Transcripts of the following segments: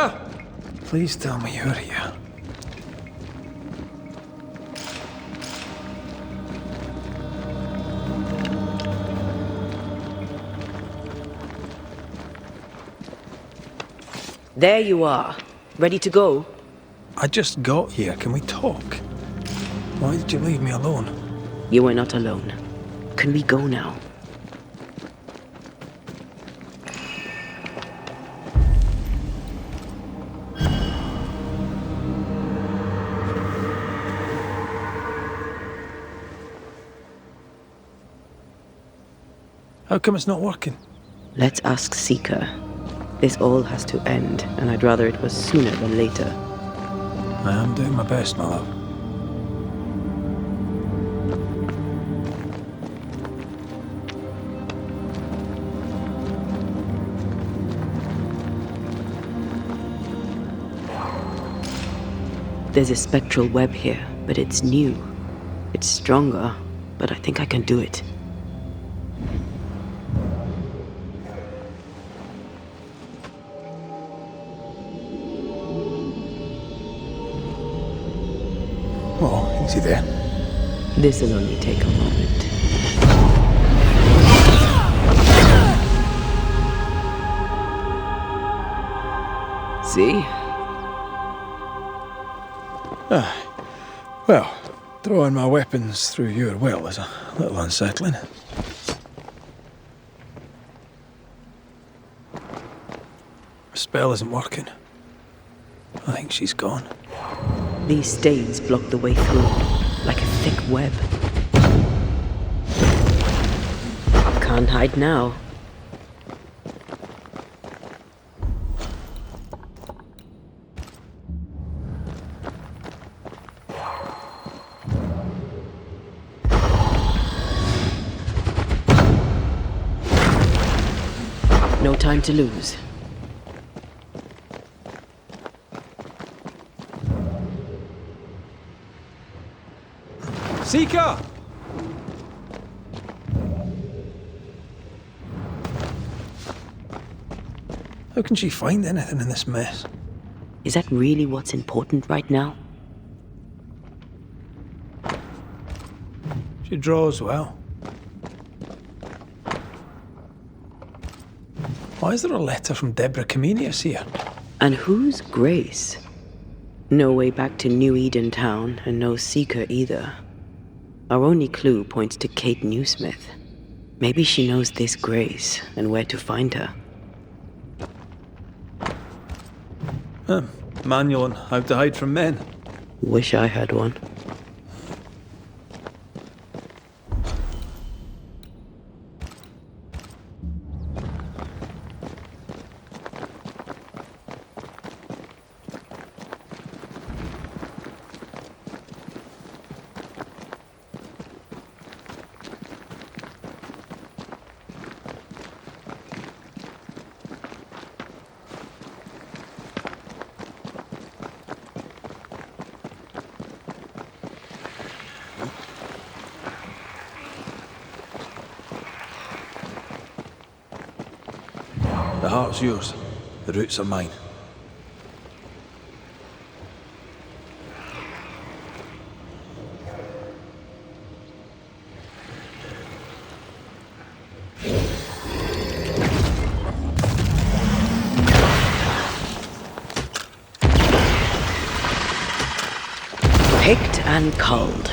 Seeker? Please tell me you're here. There you are. Ready to go? I just got here. Can we talk? Why did you leave me alone? You are not alone. Can we go now? How come it's not working? Let's ask Seeker. This all has to end, and I'd rather it was sooner than later. I am doing my best, my love. There's a spectral web here, but it's new. It's stronger, but I think I can do it. Oh, is he there? This'll only take a moment. See? Well, throwing my weapons through your will is a little unsettling. The spell isn't working. I think she's gone. These stains block the way through, like a thick web. Can't hide now. No time to lose. Seeker! How can she find anything in this mess? Is that really what's important right now? She draws well. Why is there a letter from Deborah Comenius here? And who's Grace? No way back to New Eden Town, and no Seeker either. Our only clue points to Kate Newsmith. Maybe she knows this Grace and where to find her. Manual on how to hide from men. Wish I had one. The heart's yours. The roots are mine. Picked and culled.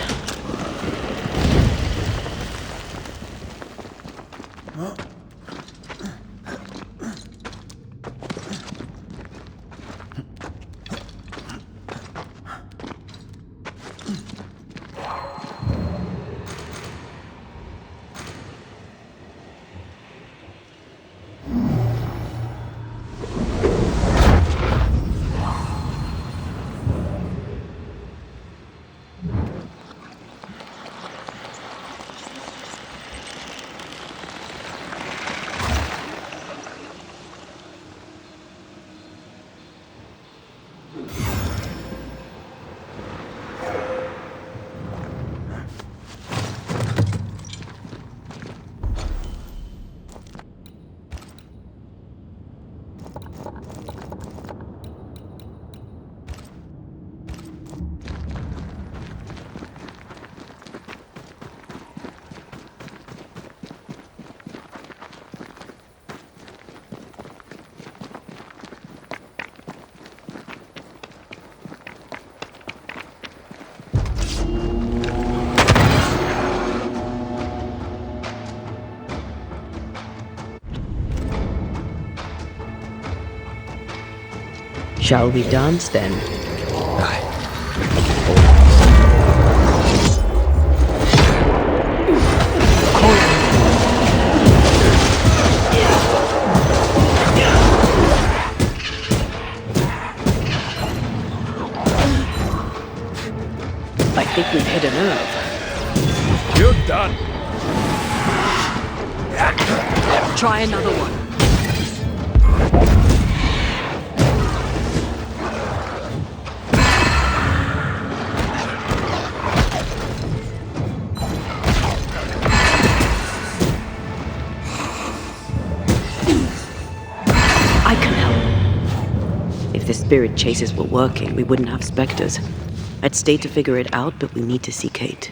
Shall we dance then? Aye. I think we've hit a nerve. You're done. Try another one. I can help. If the spirit chases were working, we wouldn't have specters. I'd stay to figure it out, but we need to see Kate.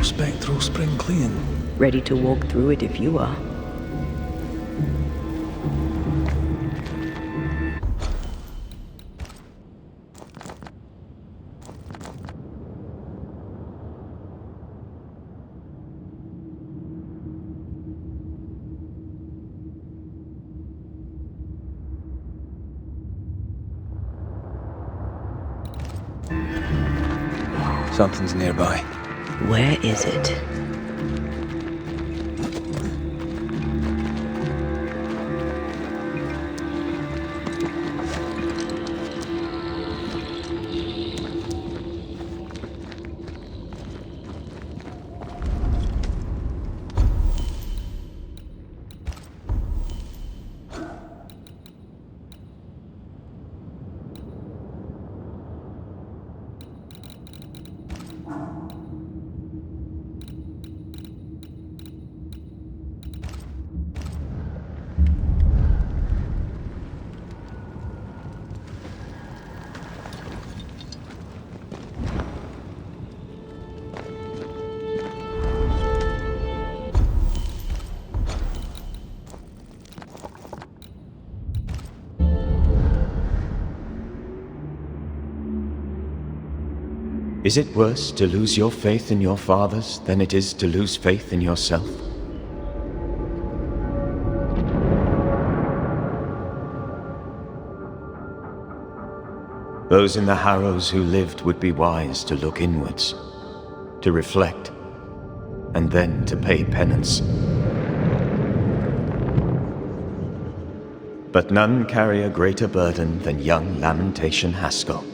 Spectral spring clean. Ready to walk through it if you are. Something's nearby. Where is it? Is it worse to lose your faith in your fathers than it is to lose faith in yourself? Those in the Harrows who lived would be wise to look inwards, to reflect, and then to pay penance. But none carry a greater burden than young Lamentation Haskell.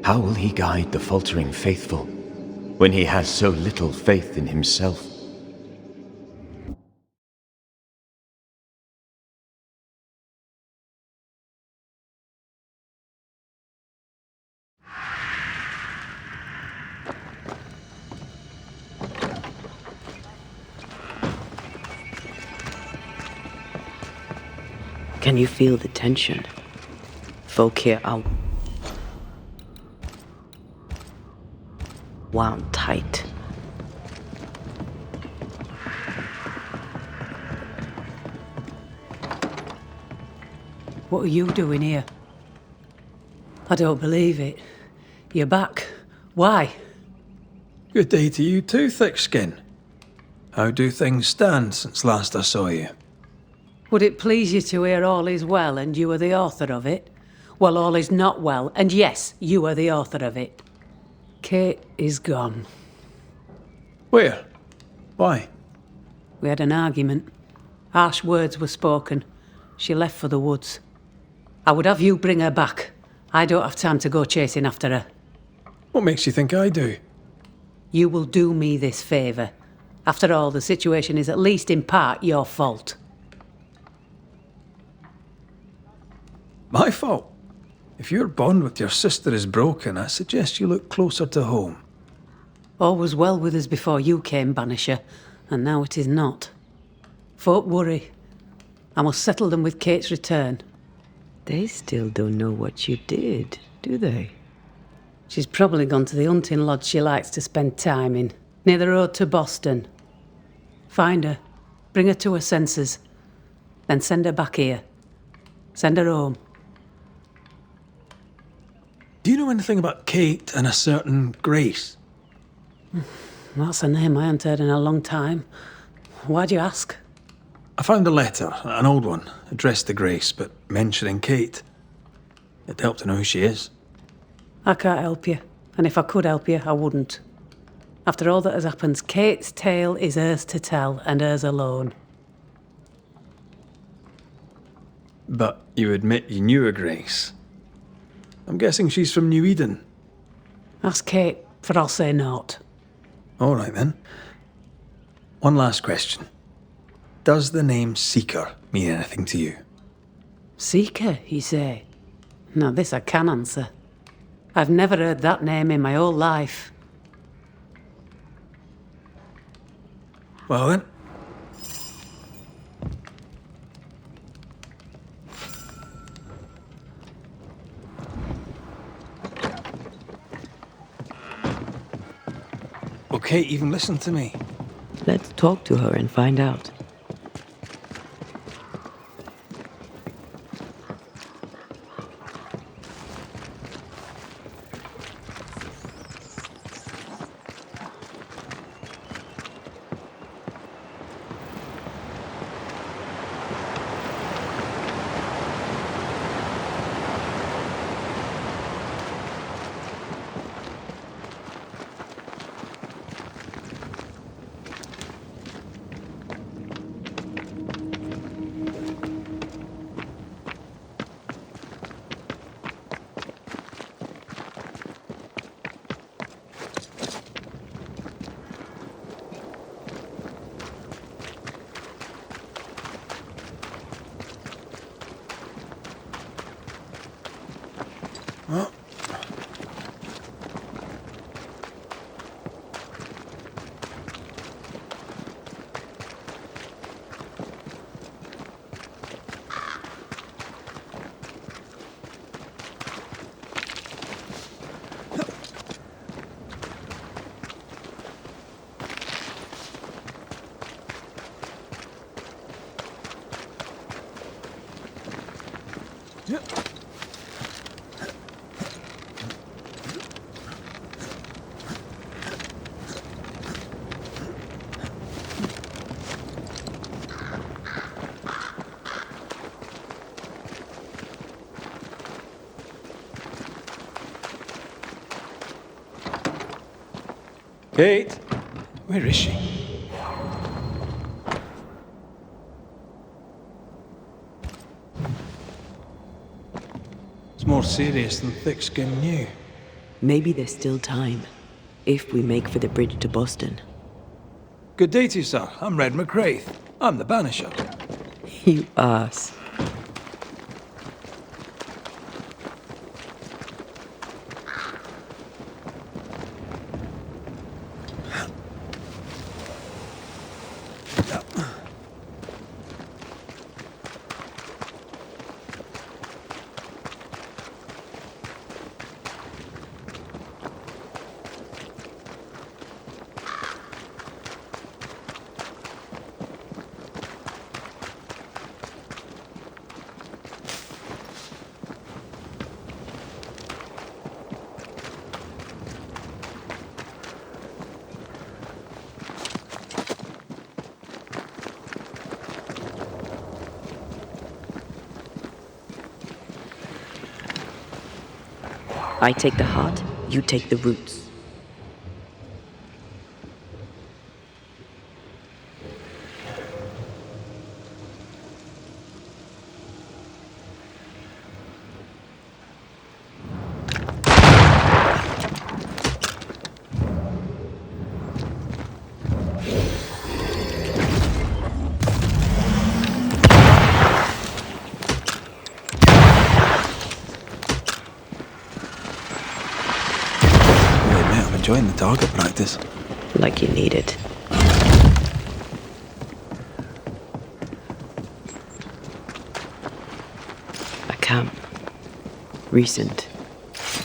How will he guide the faltering faithful when he has so little faith in himself? Can you feel the tension? Folk here are wound tight. What are you doing here? I don't believe it. You're back. Why? Good day to you too, Thick-Skin. How do things stand since last I saw you? Would it please you to hear all is well and you are the author of it? Well, all is not well, and yes, you are the author of it. Kate is gone. Where? Why? We had an argument. Harsh words were spoken. She left for the woods. I would have you bring her back. I don't have time to go chasing after her. What makes you think I do? You will do me this favour. After all, the situation is at least in part your fault. My fault? If your bond with your sister is broken, I suggest you look closer to home. All was well with us before you came, Banisher, and now it is not. Folk worry. I must settle them with Kate's return. They still don't know what you did, do they? She's probably gone to the hunting lodge she likes to spend time in, near the road to Boston. Find her, bring her to her senses, then send her back here. Send her home. Do you know anything about Kate and a certain Grace? That's a name I haven't heard in a long time. Why'd you ask? I found a letter, an old one, addressed to Grace, but mentioning Kate. It'd help to know who she is. I can't help you, and if I could help you, I wouldn't. After all that has happened, Kate's tale is hers to tell, and hers alone. But you admit you knew a Grace. I'm guessing she's from New Eden. Ask Kate, for I'll say naught. All right, then. One last question. Does the name Seeker mean anything to you? Seeker, you say? Now this I can answer. I've never heard that name in my whole life. Well, then. Will Kate even listen to me? Let's talk to her and find out. Kate, where is she? It's more serious than thick-skinned knew. Maybe there's still time, if we make for the bridge to Boston. Good day to you, sir. I'm Red McCraith. I'm the Banisher. You ass. I take the heart, you take the roots. enjoying the target practice. Like you need it. A camp. Recent.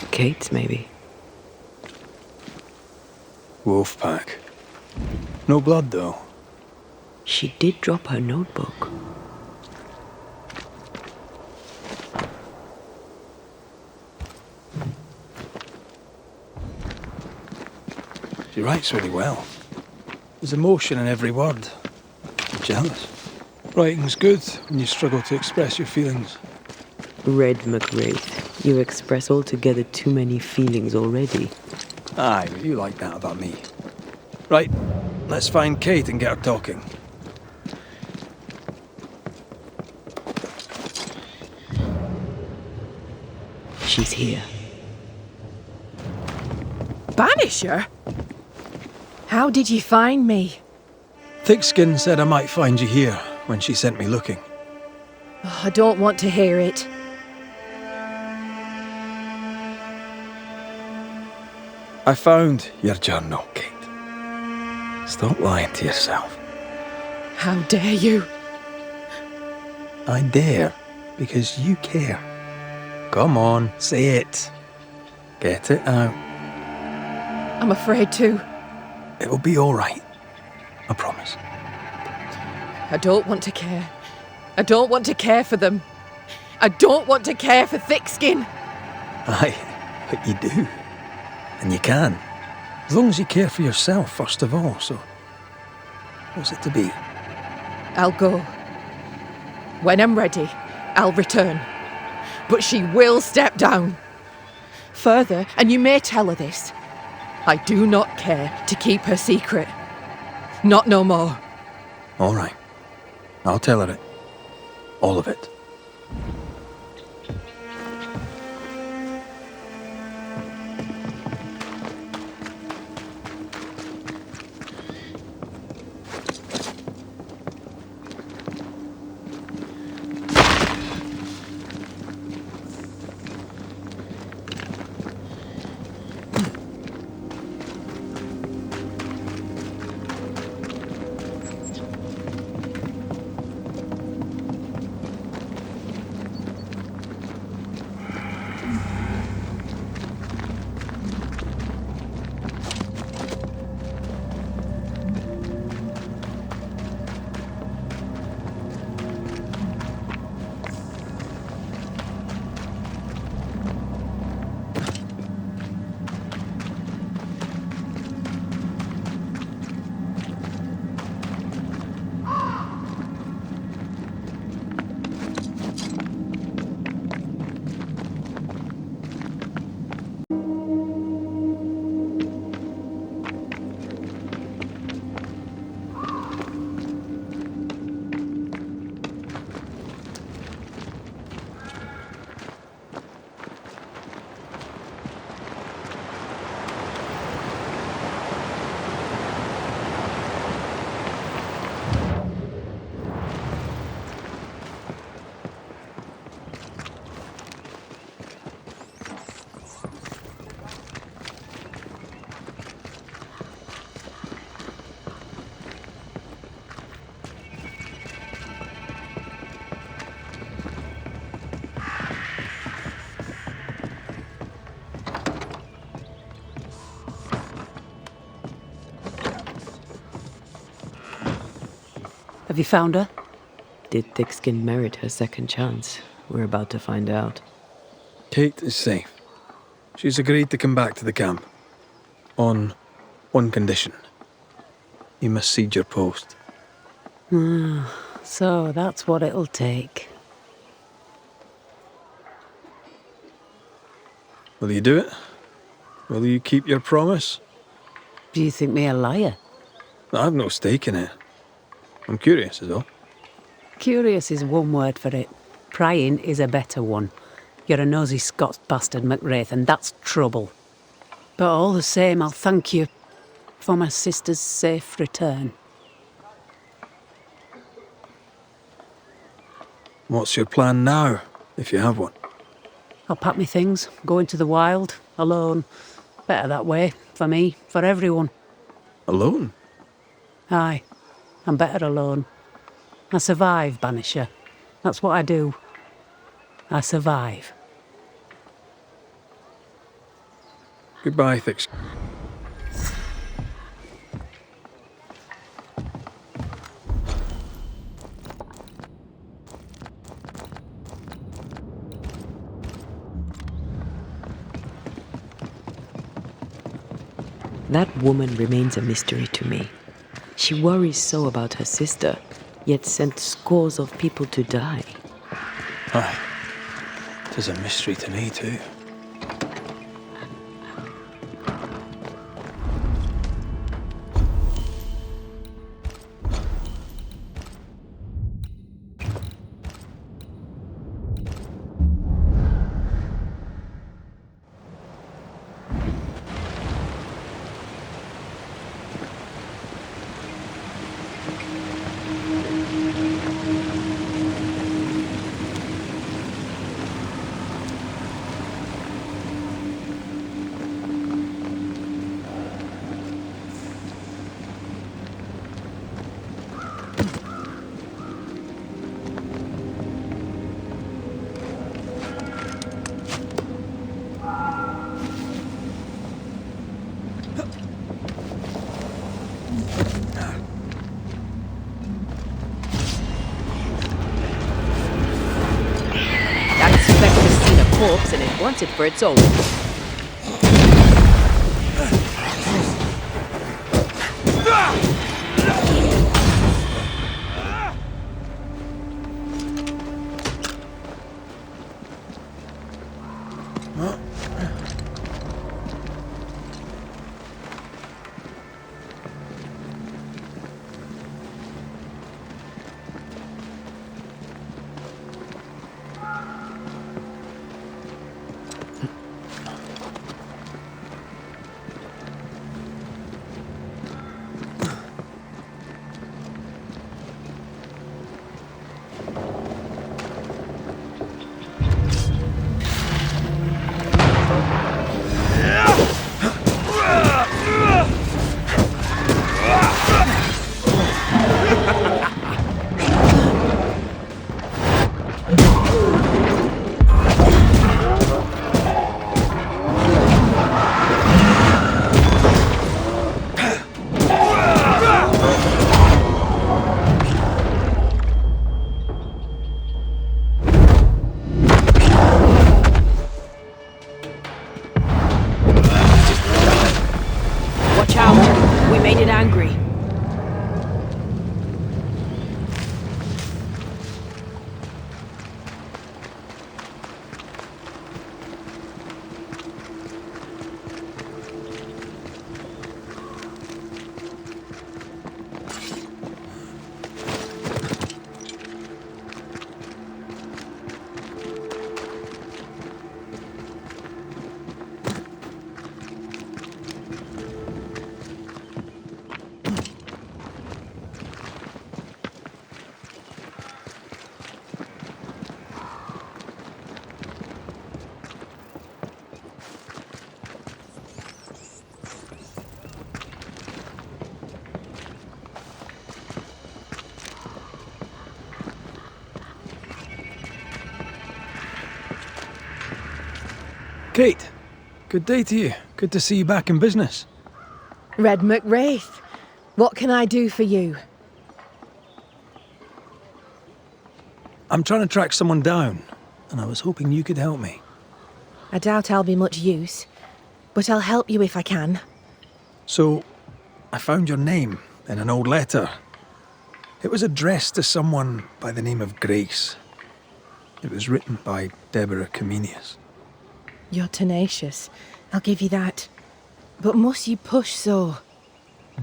Kate's, maybe. Wolf pack. No blood, though. She did drop her notebook. She writes really well. There's emotion in every word. I'm jealous. Writing's good when you struggle to express your feelings. Red McWraith, you express altogether too many feelings already. Aye, but you like that about me. Right, let's find Kate and get her talking. She's here. Banisher? How did you find me? Thickskin said I might find you here when she sent me looking. Oh, I don't want to hear it. I found your journal, Kate. Stop lying to yourself. How dare you? I dare, because you care. Come on, say it. Get it out. I'm afraid to. It'll be all right. I promise. I don't want to care. I don't want to care for them. I don't want to care for Thickskin. Aye, but you do. And you can. As long as you care for yourself, first of all, so... What's it to be? I'll go. When I'm ready, I'll return. But she will step down. Further, and you may tell her this, I do not care to keep her secret. Not no more. All right. I'll tell her it. All of it. Have you found her? Did Thickskin merit her second chance? We're about to find out. Kate is safe. She's agreed to come back to the camp. On one condition. You must cede your post. So that's what it'll take. Will you do it? Will you keep your promise? Do you think me a liar? I've no stake in it. I'm curious, is all. Curious is one word for it. Prying is a better one. You're a nosy Scots bastard, McWraith, and that's trouble. But all the same, I'll thank you for my sister's safe return. What's your plan now, if you have one? I'll pack me things, go into the wild, alone. Better that way, for me, for everyone. Alone? Aye, I'm better alone. I survive, Banisher. That's what I do. I survive. Goodbye, Thix. That woman remains a mystery to me. She worries so about her sister, yet sent scores of people to die. Aye. 'Tis a mystery to me, too. Corpse and it wants it for its own. Kate, good day to you. Good to see you back in business. Red McWraith, what can I do for you? I'm trying to track someone down, and I was hoping you could help me. I doubt I'll be much use, but I'll help you if I can. So, I found your name in an old letter. It was addressed to someone by the name of Grace. It was written by Deborah Comenius. You're tenacious, I'll give you that. But must you push so?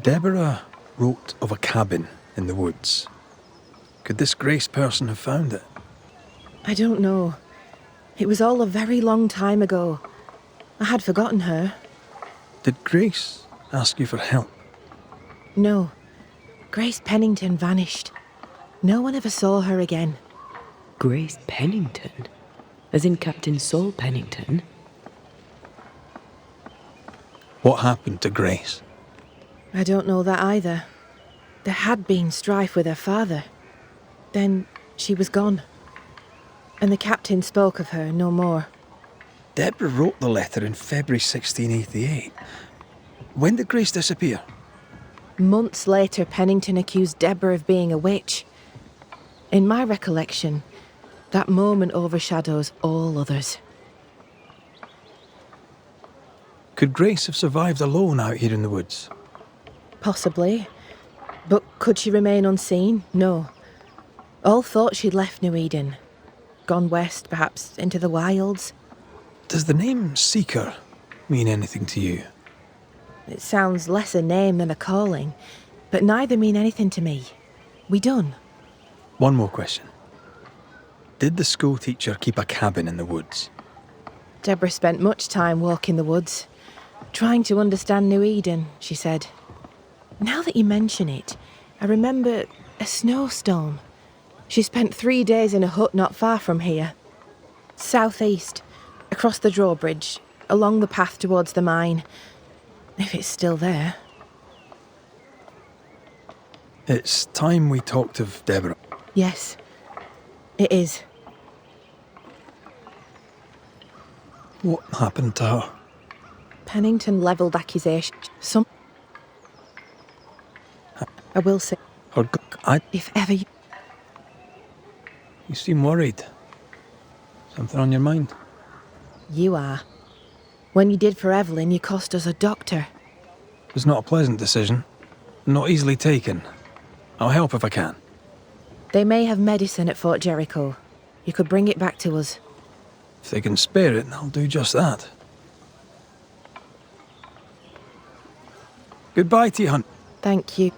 Deborah wrote of a cabin in the woods. Could this Grace person have found it? I don't know. It was all a very long time ago. I had forgotten her. Did Grace ask you for help? No. Grace Pennington vanished. No one ever saw her again. Grace Pennington? As in Captain Saul Pennington? What happened to Grace? I don't know that either. There had been strife with her father. Then she was gone. And the captain spoke of her no more. Deborah wrote the letter in February 1688. When did Grace disappear? Months later, Pennington accused Deborah of being a witch. In my recollection, that moment overshadows all others. Could Grace have survived alone out here in the woods? Possibly. But could she remain unseen? No. All thought she'd left New Eden. Gone west, perhaps into the wilds. Does the name Seeker mean anything to you? It sounds less a name than a calling, but neither mean anything to me. We done. One more question. Did the school teacher keep a cabin in the woods? Deborah spent much time walking the woods, trying to understand New Eden, she said. Now that you mention it, I remember a snowstorm. She spent 3 days in a hut not far from here. Southeast, across the drawbridge, along the path towards the mine. If it's still there. It's time we talked of Deborah. Yes, it is. What happened to her? Pennington levelled accusations. I will say, if ever you... You seem worried. Something on your mind? You are. When you did for Evelyn, you cost us a doctor. It was not a pleasant decision. Not easily taken. I'll help if I can. They may have medicine at Fort Jericho. You could bring it back to us. If they can spare it, I'll do just that. Goodbye to you, Hunt. Thank you.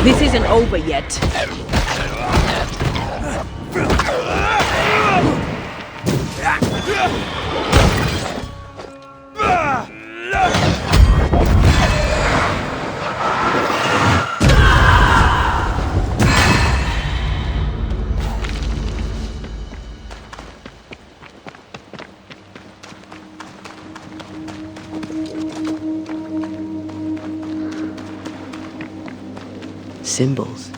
This isn't over yet. Symbols.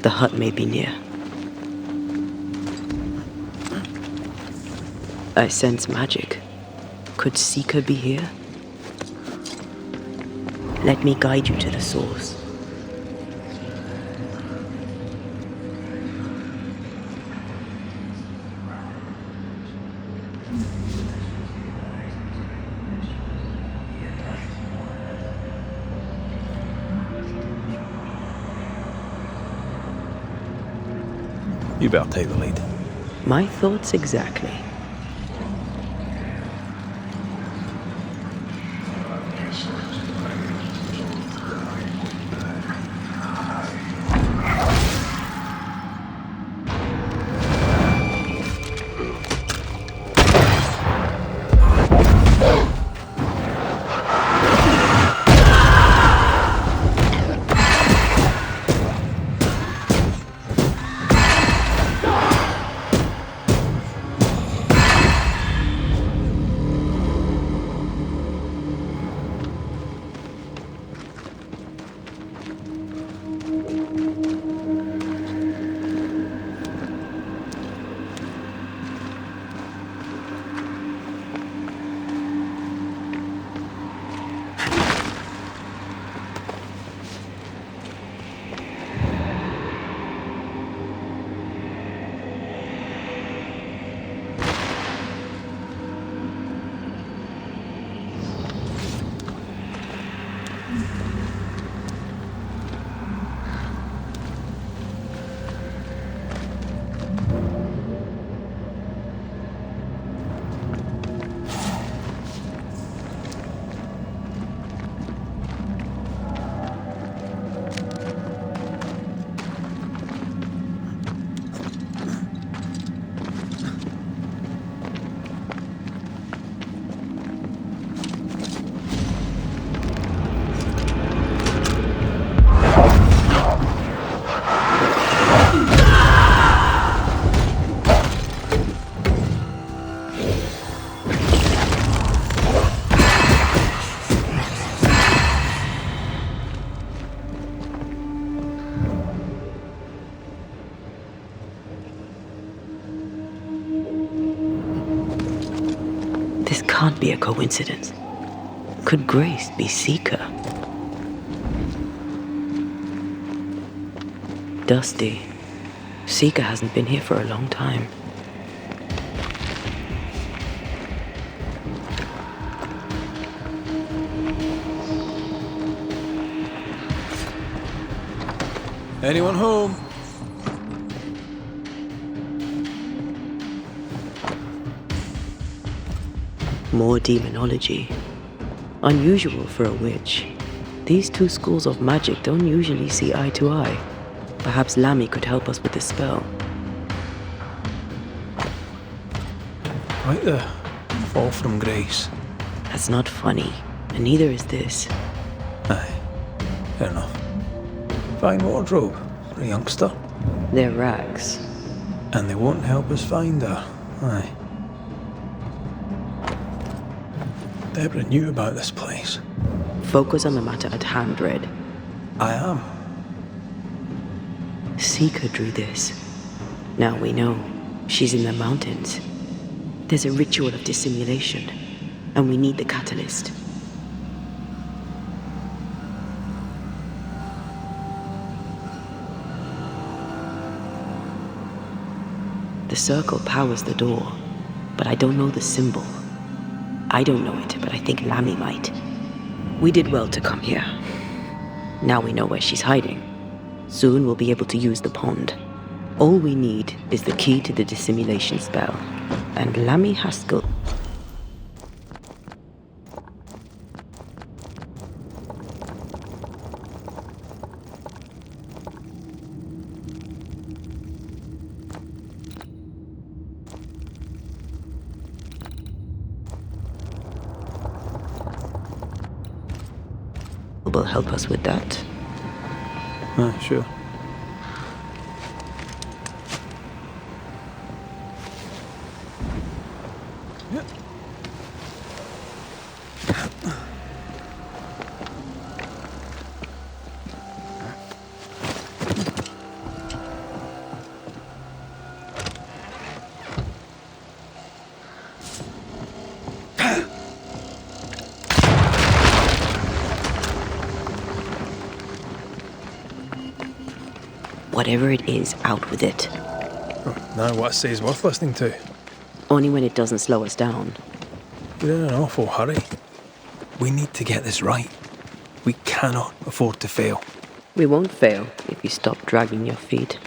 The hut may be near. I sense magic. Could Seeker be here? Let me guide you to the source. You better take the lead. My thoughts exactly. This can't be a coincidence. Could Grace be Seeker? Dusty. Seeker hasn't been here for a long time. Anyone home? More demonology. Unusual for a witch. These two schools of magic don't usually see eye to eye. Perhaps Lammy could help us with the spell. Right there. Fall from grace. That's not funny, and neither is this. Aye. Fair enough. Fine wardrobe for a youngster. They're rags. And they won't help us find her. Aye. Deborah knew about this place. Focus on the matter at hand, Red. I am. Seeker drew this. Now we know. She's in the mountains. There's a ritual of dissimulation, and we need the catalyst. The circle powers the door, but I don't know the symbol. I don't know it, but I think Lammy might. We did well to come here. Now we know where she's hiding. Soon we'll be able to use the pond. All we need is the key to the dissimulation spell. And Lammy Haskell... will help us with that. Sure. Whatever it is, out with it. Now what I say is worth listening to. Only when it doesn't slow us down. We're in an awful hurry. We need to get this right. We cannot afford to fail. We won't fail if you stop dragging your feet.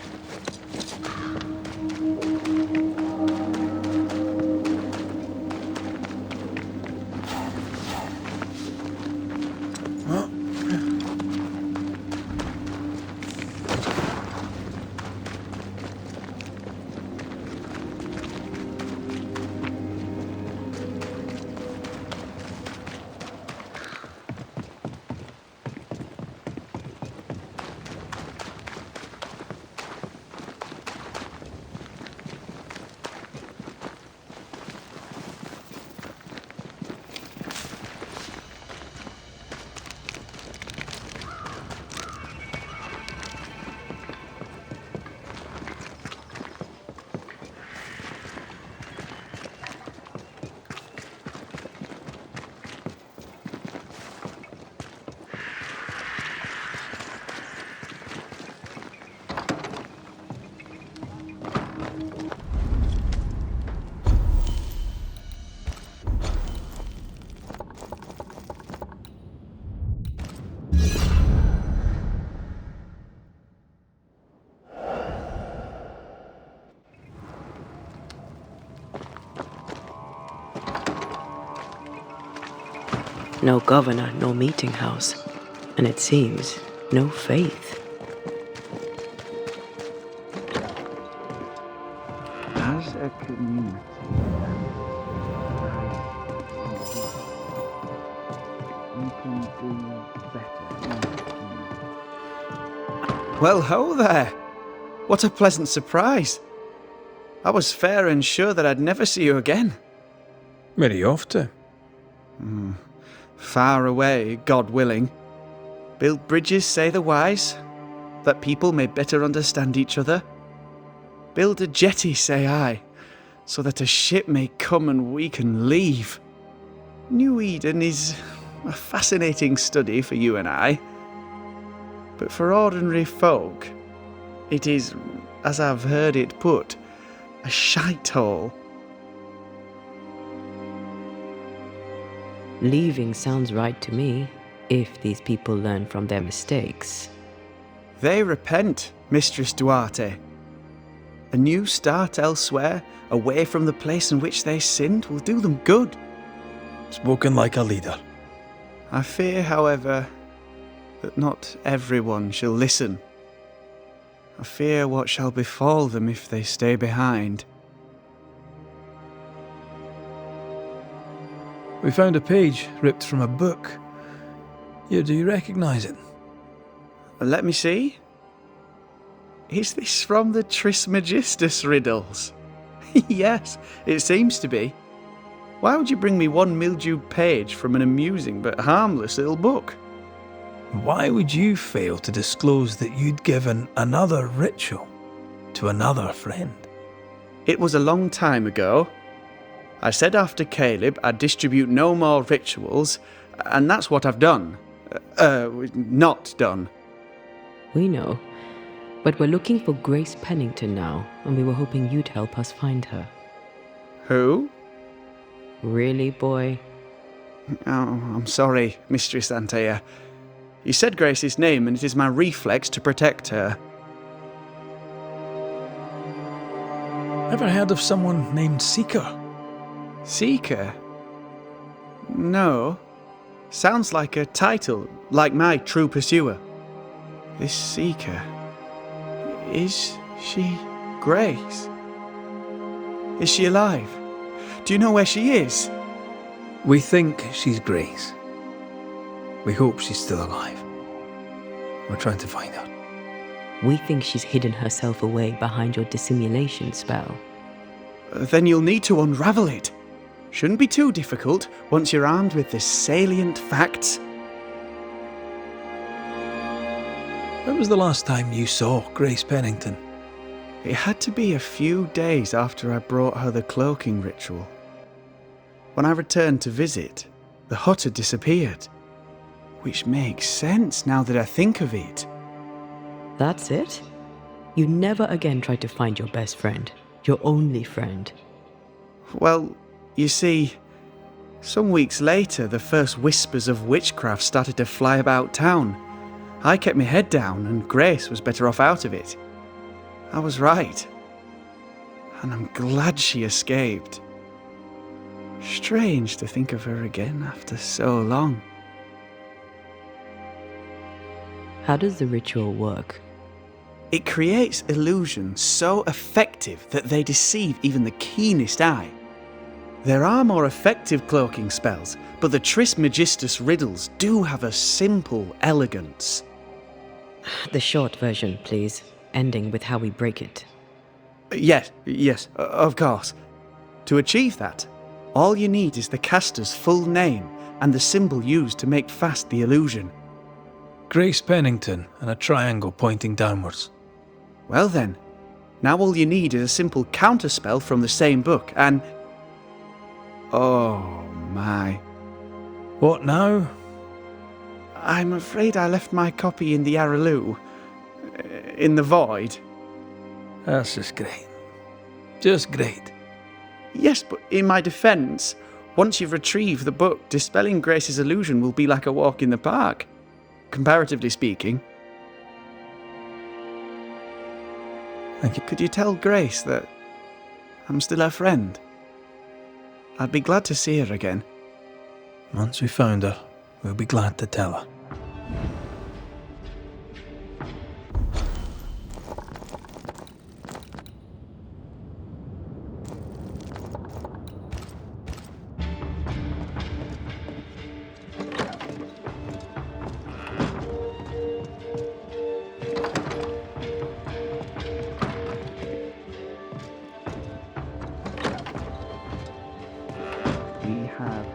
No governor, no meeting house. And it seems, no faith. As a community, we can do better. Well, ho there! What a pleasant surprise. I was fair and sure that I'd never see you again. Where are you off to? Far away, God willing. Build bridges, say the wise, that people may better understand each other. Build a jetty, say I, so that a ship may come and we can leave. New Eden is a fascinating study for you and I. But for ordinary folk, it is, as I've heard it put, a shite hole. Leaving sounds right to me, if these people learn from their mistakes. They repent, Mistress Duarte. A new start elsewhere, away from the place in which they sinned, will do them good. Spoken like a leader. I fear, however, that not everyone shall listen. I fear what shall befall them if they stay behind. We found a page ripped from a book. Here, do you recognize it? Let me see. Is this from the Trismegistus riddles? Yes, it seems to be. Why would you bring me one mildewed page from an amusing but harmless little book? Why would you fail to disclose that you'd given another ritual to another friend? It was a long time ago. I said after Caleb I'd distribute no more rituals, and that's what I've done. Not done. We know. But we're looking for Grace Pennington now, and we were hoping you'd help us find her. Who? Really, boy? Oh, I'm sorry, Mistress Antea. You said Grace's name, and it is my reflex to protect her. Ever heard of someone named Seeker? Seeker? No. Sounds like a title, like my true pursuer. This Seeker... Is she Grace? Is she alive? Do you know where she is? We think she's Grace. We hope she's still alive. We're trying to find her. We think she's hidden herself away behind your dissimulation spell. Then you'll need to unravel it. Shouldn't be too difficult once you're armed with the salient facts. When was the last time you saw Grace Pennington? It had to be a few days after I brought her the cloaking ritual. When I returned to visit, the hut had disappeared. Which makes sense now that I think of it. That's it? You never again tried to find your best friend, your only friend. Well, you see, some weeks later the first whispers of witchcraft started to fly about town. I kept my head down and Grace was better off out of it. I was right. And I'm glad she escaped. Strange to think of her again after so long. How does the ritual work? It creates illusions so effective that they deceive even the keenest eye. There are more effective cloaking spells, but the Trismegistus riddles do have a simple elegance. The short version, please, ending with how we break it. Yes, of course. To achieve that, all you need is the caster's full name and the symbol used to make fast the illusion. Grace Pennington and a triangle pointing downwards. Well then, now all you need is a simple counterspell from the same book and... Oh my. What now? I'm afraid I left my copy in the Araloo. In the void. That's just great. Just great. Yes, but in my defence, once you've retrieved the book, dispelling Grace's illusion will be like a walk in the park. Comparatively speaking. Thank you. Could you tell Grace that I'm still her friend? I'd be glad to see her again. Once we found her, we'll be glad to tell her. We have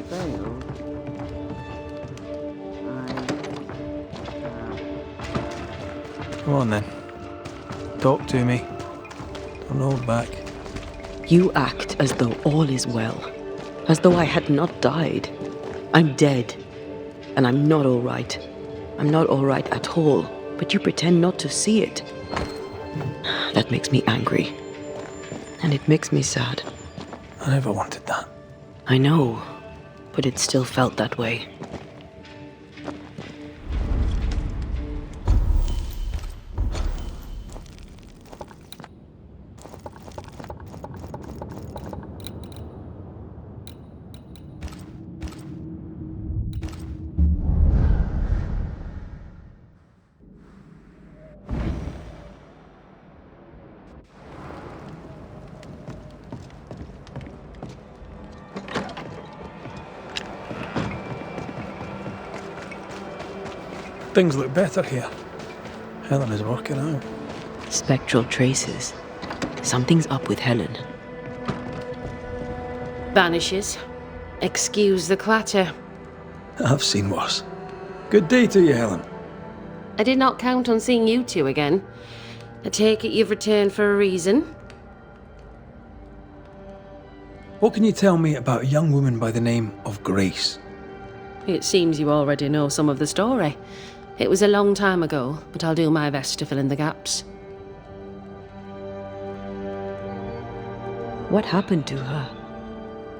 failed. Come on then. Talk to me. Don't hold back. You act as though all is well, as though I had not died. I'm dead, and I'm not all right. I'm not all right at all, but you pretend not to see it. That makes me angry, and it makes me sad. I never wanted that. I know, but it still felt that way. Things look better here. Helen is working out. Spectral traces. Something's up with Helen. Banishers. Excuse the clatter. I've seen worse. Good day to you, Helen. I did not count on seeing you two again. I take it you've returned for a reason? What can you tell me about a young woman by the name of Grace? It seems you already know some of the story. It was a long time ago, but I'll do my best to fill in the gaps. What happened to her?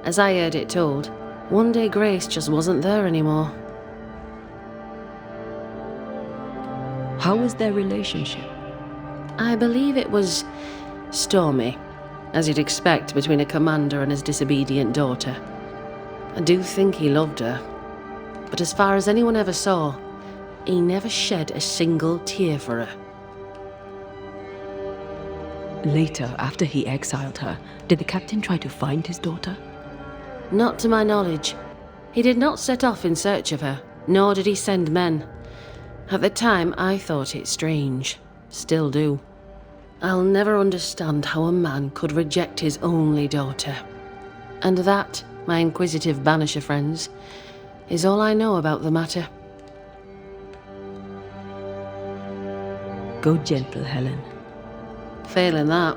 As I heard it told, one day Grace just wasn't there anymore. How was their relationship? I believe it was stormy, as you'd expect between a commander and his disobedient daughter. I do think he loved her, but as far as anyone ever saw, he never shed a single tear for her. Later, after he exiled her, did the captain try to find his daughter? Not to my knowledge. He did not set off in search of her, nor did he send men. At the time, I thought it strange. Still do. I'll never understand how a man could reject his only daughter. And that, my inquisitive Banisher friends, is all I know about the matter. Go gentle, Helen. Failing that.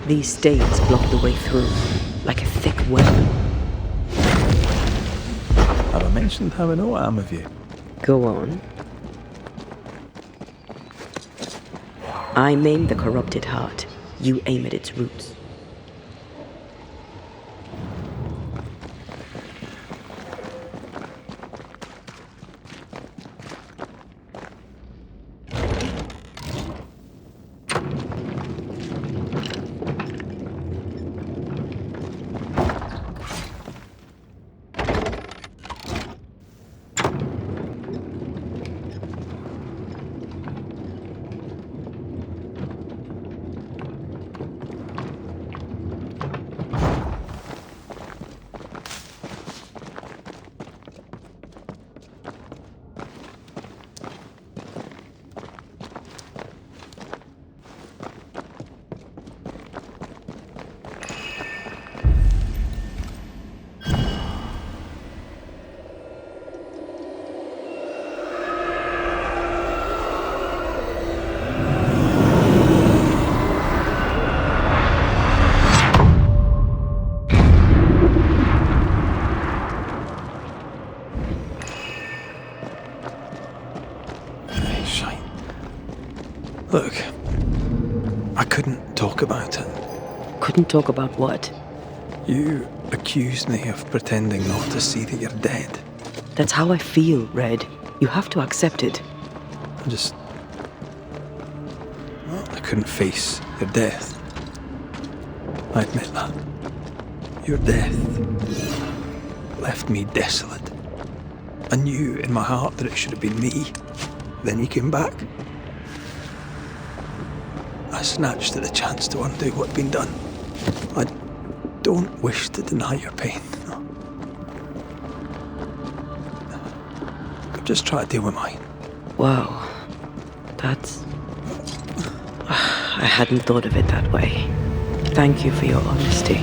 These stains block the way through, like a thick web. Have I mentioned how I know I am of you? Go on. I maim the corrupted heart. You aim at its roots. Look, I couldn't talk about it. Couldn't talk about what? You accused me of pretending not to see that you're dead. That's how I feel, Red. You have to accept it. I couldn't face your death. I admit that. Your death left me desolate. I knew in my heart that it should have been me. Then you came back. I snatched at the chance to undo what'd been done. I don't wish to deny your pain. No. I've just tried to deal with mine. Wow. That's... I hadn't thought of it that way. Thank you for your honesty.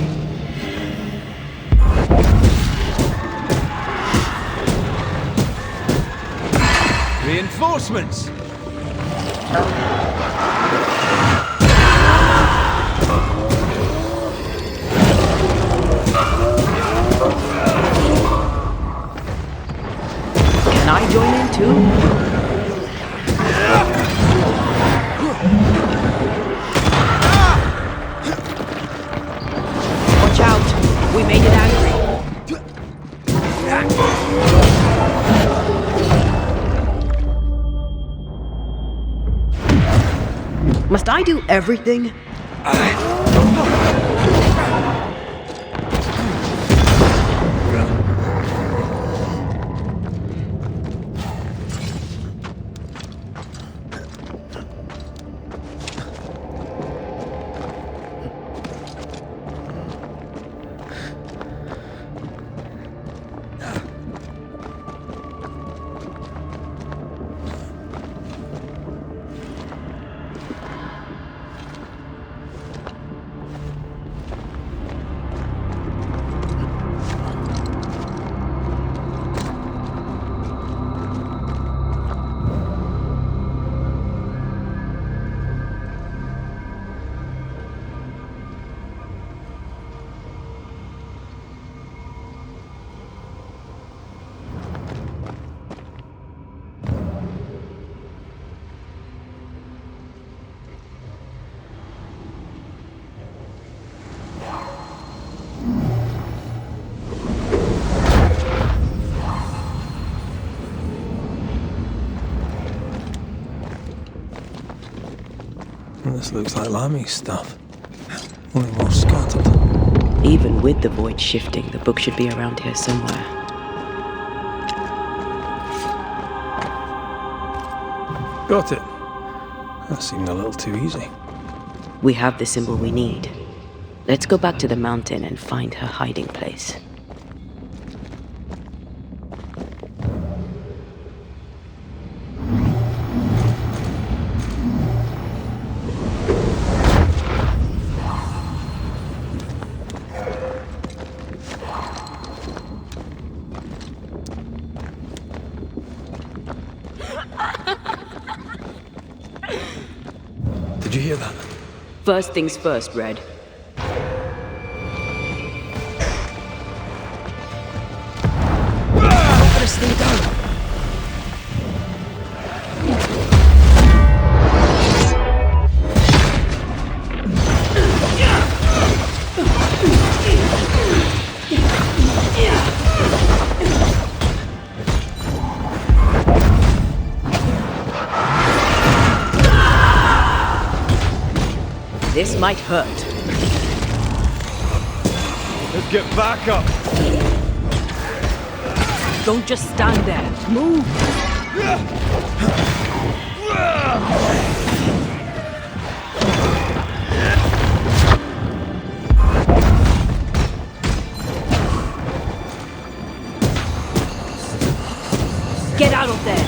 Reinforcements! Can I join in too? Watch out! We made it angry. Must I do everything? This looks like Lami's stuff. Only more scattered. Even with the void shifting, the book should be around here somewhere. Got it. That seemed a little too easy. We have the symbol we need. Let's go back to the mountain and find her hiding place. Did you hear that? First things first, Red. I'm gonna stay down. This might hurt. Let's get back up. Don't just stand there. Move! Get out of there!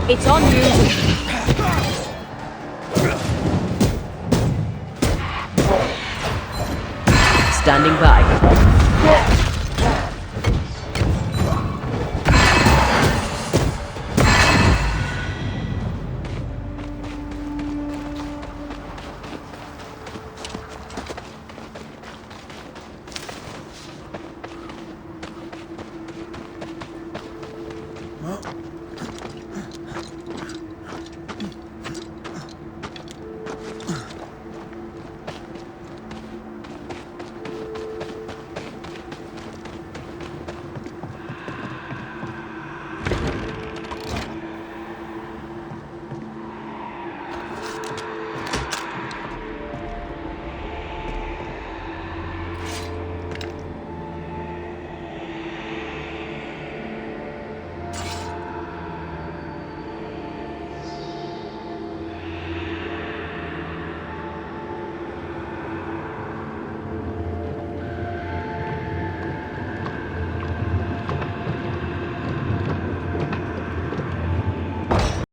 It's on you.